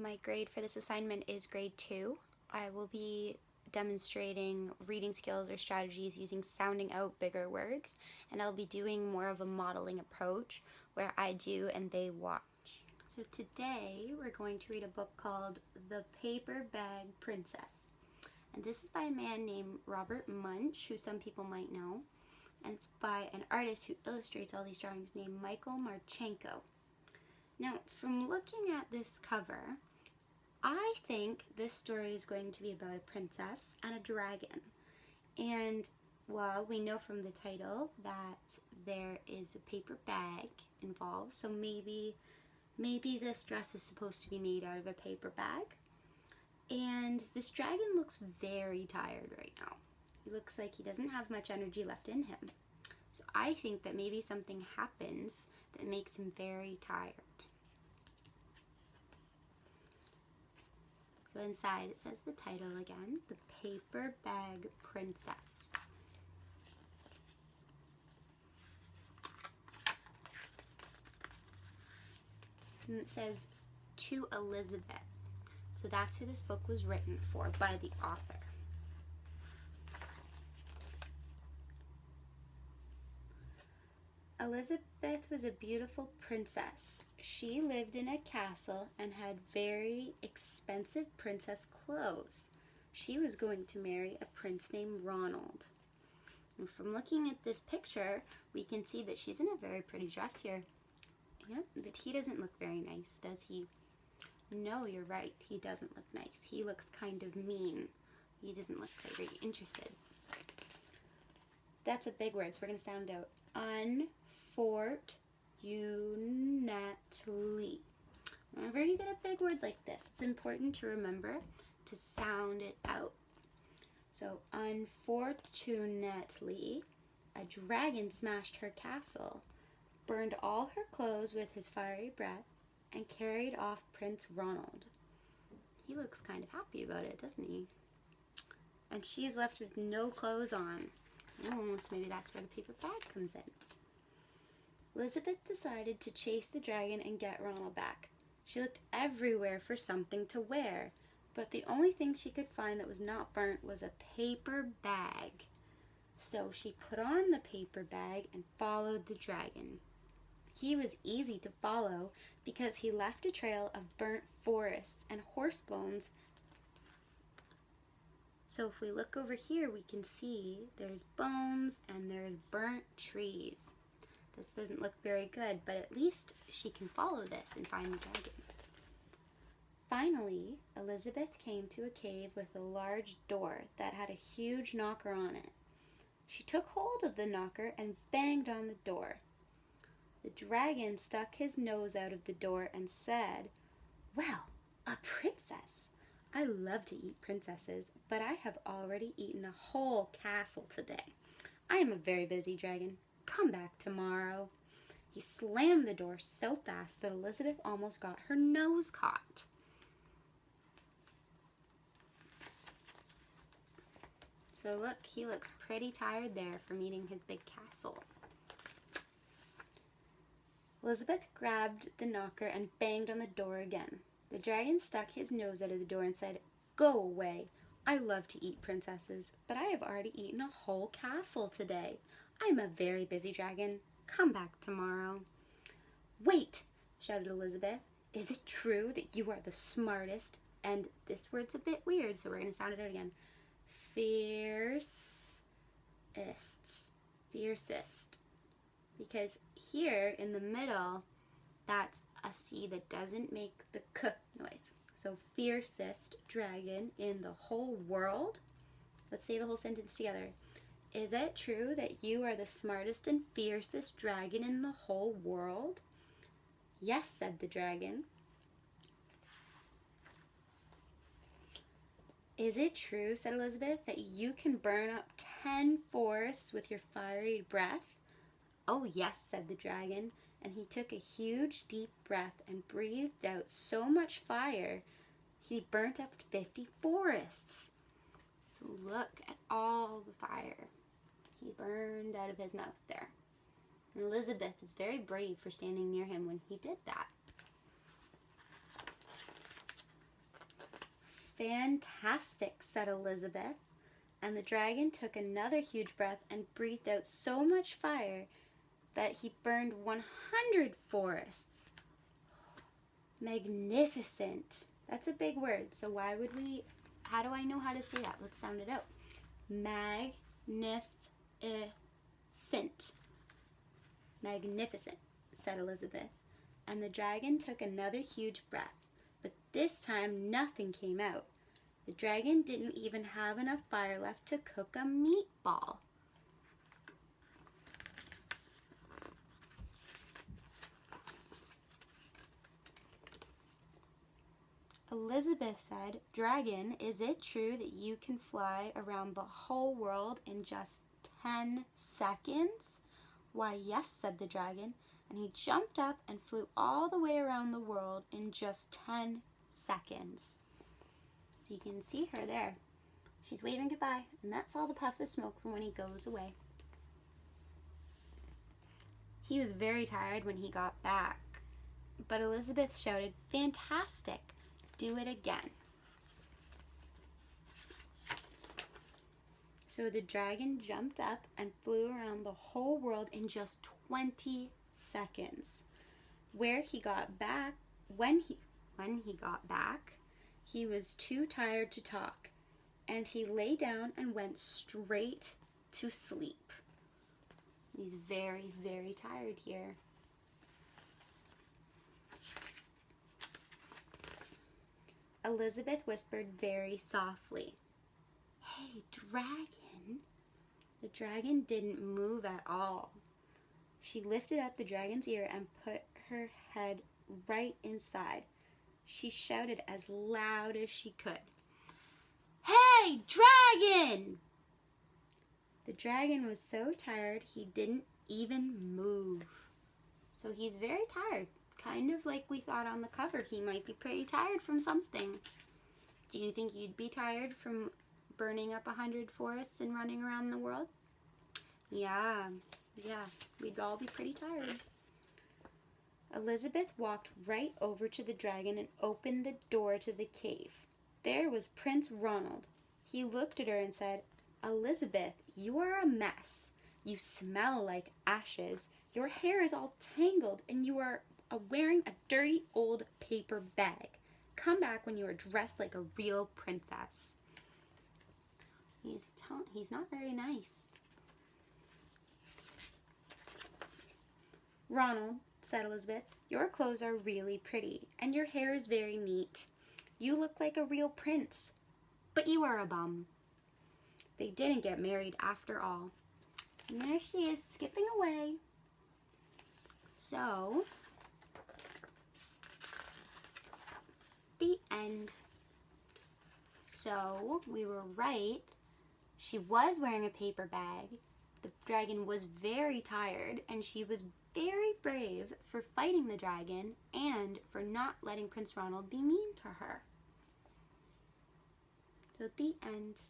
My grade for this assignment is grade 2. I will be demonstrating reading skills or strategies using sounding out bigger words, and I'll be doing more of a modeling approach where I do and they watch. So today we're going to read a book called The Paper Bag Princess. And this is by a man named Robert Munch, who some people might know. And it's by an artist who illustrates all these drawings named Michael Marchenko. Now, from looking at this cover, I think this story is going to be about a princess and a dragon. And, well, we know from the title that there is a paper bag involved, so maybe this dress is supposed to be made out of a paper bag. And this dragon looks very tired right now. He looks like he doesn't have much energy left in him. So I think that maybe something happens that makes him very tired. So inside it says the title again, The Paper Bag Princess. And it says, to Elizabeth. So that's who this book was written for, by the author. Elizabeth was a beautiful princess. She lived in a castle and had very expensive princess clothes. She was going to marry a prince named Ronald. And from looking at this picture, we can see that she's in a very pretty dress here. Yep, but he doesn't look very nice, does he? No, you're right. He doesn't look nice. He looks kind of mean. He doesn't look very interested. That's a big word, so we're going to sound out. Unfortunately. Whenever you get a big word like this, it's important to remember to sound it out. So, unfortunately, a dragon smashed her castle, burned all her clothes with his fiery breath, and carried off Prince Ronald. He looks kind of happy about it, doesn't he? And she's left with no clothes on. Oh, so maybe that's where the paper bag comes in. Elizabeth decided to chase the dragon and get Ronald back. She looked everywhere for something to wear, but the only thing she could find that was not burnt was a paper bag. So she put on the paper bag and followed the dragon. He was easy to follow because he left a trail of burnt forests and horse bones. So if we look over here, we can see there's bones and there's burnt trees. This doesn't look very good, but at least she can follow this and find the dragon. Finally, Elizabeth came to a cave with a large door that had a huge knocker on it. She took hold of the knocker and banged on the door. The dragon stuck his nose out of the door and said, "Well, a princess. I love to eat princesses, but I have already eaten a whole castle today. I am a very busy dragon. Come back tomorrow." He slammed the door so fast that Elizabeth almost got her nose caught. So look, he looks pretty tired there from eating his big castle. Elizabeth grabbed the knocker and banged on the door again. The dragon stuck his nose out of the door and said, "Go away. I love to eat princesses, but I have already eaten a whole castle today. I'm a very busy dragon. Come back tomorrow." "Wait," shouted Elizabeth. "Is it true that you are the smartest?" And this word's a bit weird, so we're going to sound it out again. Fiercest. Because here in the middle, that's a C that doesn't make the K noise. So fiercest dragon in the whole world. Let's say the whole sentence together. Is it true that you are the smartest and fiercest dragon in the whole world? Yes, said the dragon. Is it true, said Elizabeth, that you can burn up 10 forests with your fiery breath? Oh, yes, said the dragon, and he took a huge, deep breath and breathed out so much fire, he burnt up 50 forests. So look at all the fire he burned out of his mouth there. And Elizabeth is very brave for standing near him when he did that. "Fantastic," said Elizabeth, and the dragon took another huge breath and breathed out so much fire that he burned 100 forests. Magnificent. That's a big word, so how do I know how to say that? Let's sound it out. Magnificent. Magnificent, said Elizabeth, and the dragon took another huge breath, but this time nothing came out. The dragon didn't even have enough fire left to cook a meatball. Elizabeth said, "Dragon, is it true that you can fly around the whole world in just 10 seconds? Why, yes, said the dragon, and he jumped up and flew all the way around the world in just 10 seconds. So you can see her there. She's waving goodbye, and that's all the puff of smoke from when he goes away. He was very tired when he got back, but Elizabeth shouted, "Fantastic! Do it again." So the dragon jumped up and flew around the whole world in just 20 seconds. When he got back, he was too tired to talk, and he lay down and went straight to sleep. He's very, very tired here. Elizabeth whispered very softly, "Hey, dragon." The dragon didn't move at all. She lifted up the dragon's ear and put her head right inside. She shouted as loud as she could, "Hey, dragon!" The dragon was so tired he didn't even move. So he's very tired. Kind of like we thought on the cover, he might be pretty tired from something. Do you think you'd be tired from burning up 100 forests and running around the world? Yeah, we'd all be pretty tired. Elizabeth walked right over to the dragon and opened the door to the cave. There was Prince Ronald. He looked at her and said, "Elizabeth, you are a mess. You smell like ashes. Your hair is all tangled, and you are wearing a dirty old paper bag. Come back when you are dressed like a real princess." He's not very nice. "Ronald," said Elizabeth, "your clothes are really pretty, and your hair is very neat. You look like a real prince, but you are a bum." They didn't get married after all. And there she is, skipping away. So, the end. So, we were right. She was wearing a paper bag. The dragon was very tired, and she was very brave for fighting the dragon and for not letting Prince Ronald be mean to her. So, the end.